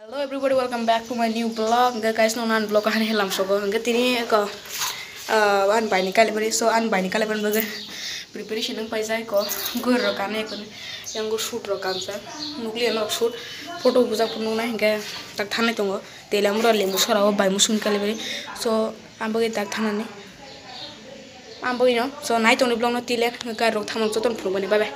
Hello everybody, welcome back to my new vlog. Enggak guys, nonan vlog kan helam sogo. Enggak tini ko an bai ni kali beri so an bai ni kali ban baga preparation ng paisai ko gur rokan ek yang gur shoot rokan sa nukli ano shoot photo buja punu na enggak tak thane tongo telam ro lembu sora o bai musun kali beri so ambagi tak thanani ambagi no so nai tong ni vlog no tilen enggak rok thamang soton punu bani bye bye.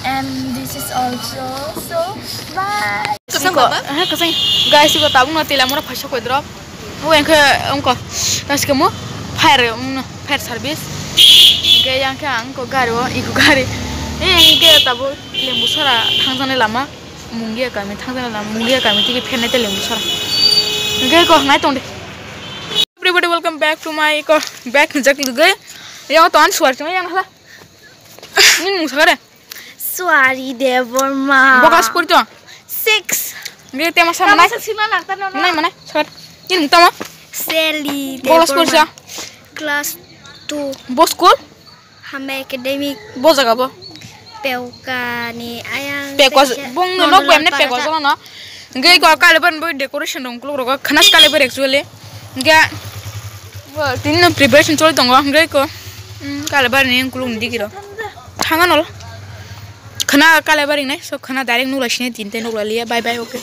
And this is also so bye. Guys, iko tabung na tila mura phasa ko drop. Ho enke onko. Tas kemo fire service. Ke yang ke angko garo iko gari. Enke tabu lembu sora thangjane lama mungia kami thangjane lama mungia kami tiki phene te lembu sora. Enke ko ngai tonde. Everybody welcome back to my back jak lugai. Yang ton suar cuma yang hala. Ning musagare. Suari Devorma. Bokas purto. 6. Nge tema sama nai. Mana? Sar. Ini mutama. Seli Bolas pursa. Class 2. Bos school? Hame academic. Bos jaga bo. Peuka ni ayang. Pekwas bong no log bemne pekwas na. Nge ko kale ban boy decoration dong kulo ro khanas kale ber actually. Nge tin preparation choli dong nge ko. Kale bar ni kulo ndikiro. Thanga nol. Khana kale bari nai so khana direct nula shine tinte nula liya bye bye okay.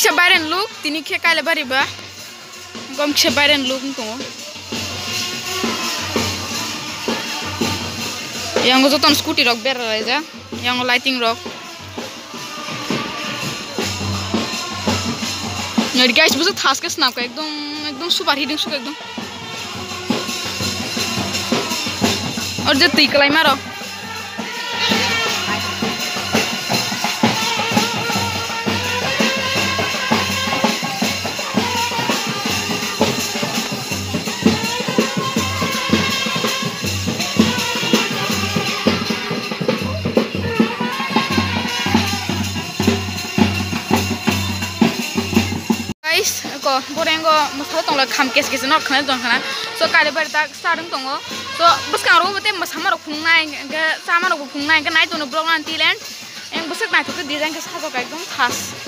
Sebaran look, tini ke kale bari ba, gom sebaran look ntungo. Yang gozoton scooty rock ber aja, yang lighting rock. Nyari guys, busuk khas ke snap ka एकदम super heating सुक एकदम. और जो तीकलाई मारो. Ko borengo masala tongla kham kes no khana dong khana so kale bar tak starting tongo so bus ka ro bate masama ro khungnai ga sama ro khungnai ga nai tono blog an tiland eng busuk nai to design ka sa ka ekdom khas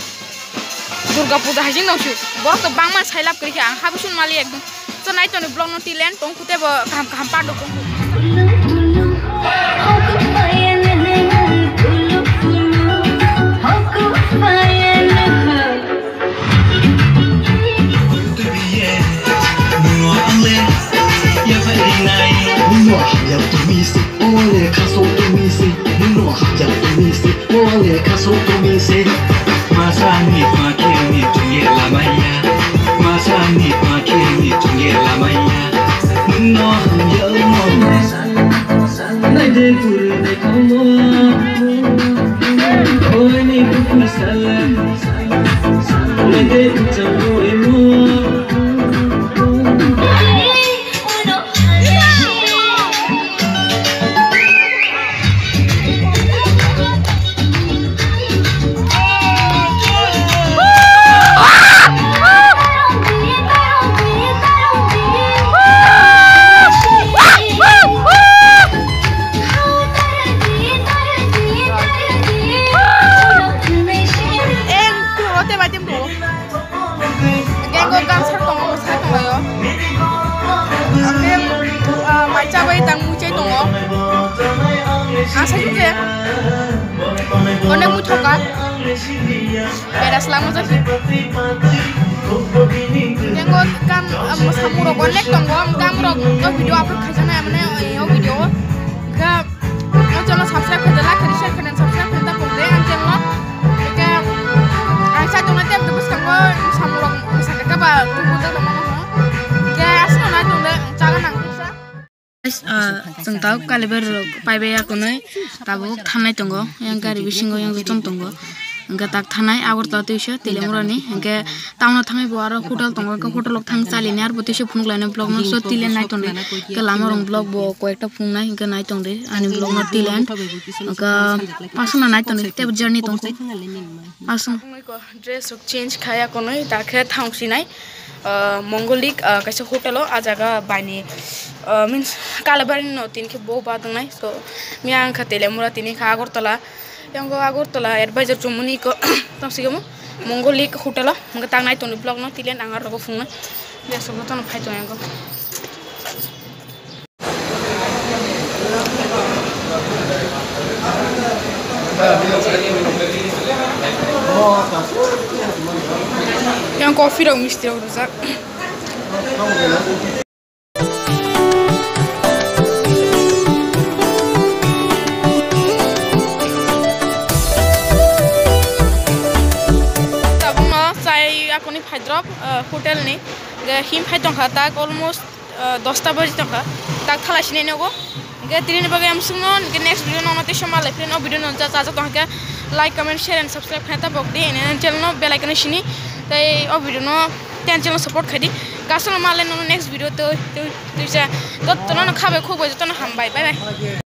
durga puja hajing no chu bor to bangman sailap kri ang habusun mali ekdom so nai tono blog no tiland tong kute bo kham pa do ko Oi, asa juga konek mucoka beda selama tadi yang gue kan samuro konek tonggo kamro video upload khajana mana video ga channel subscribe कर देला कर share करन subscribe करता पड़े an channel के ऐसा तो ना तब बस कंगो samuro sakit का बा तू तो mana के asal ना तो चाला नंग जों दा कालेबर पाइबाय आकोनै दाबो थानाय दंगो yang गारि बिसिंगो yang जम दंगो enggak tak tanai awal tahu tu sih tilemurani enggak tahun tangai buara hotel tonggo ke hotel lok thang cali ni ar butuh sih phung lain blog no so tilen naik tonde ke lama orang blog bo ko ekta phung naik enggak naik tonde ani blog no tilen enggak pasuna naik tonde te journey tongko pasung ko dress rok change khaya konoi takhe thang si nai mongolic kaisa hotel o ajaga bani means kalabari no tin ke bo ba dong nai so miang kha tilemura tini kha agortala yang go agortala advisor chumuni ko tamsigamo mongolic hotel enggak tang naik tonde blog no tilen angar ro phung na beso goton phai to yang go yang coffee dong misteri urusan aku ni Hyderabad hotel ni him Hyderabad kata almost 10 baju tangka tak thalah sini nego ge tini bagai am sungon ge next video no mate shoma live no video no ja ja tangka like comment share and subscribe khata bok de ne channel no bell icon sini tai o video no ten channel support khadi kasana malen no next video to ja to no khabe khoboi to no ham bye bye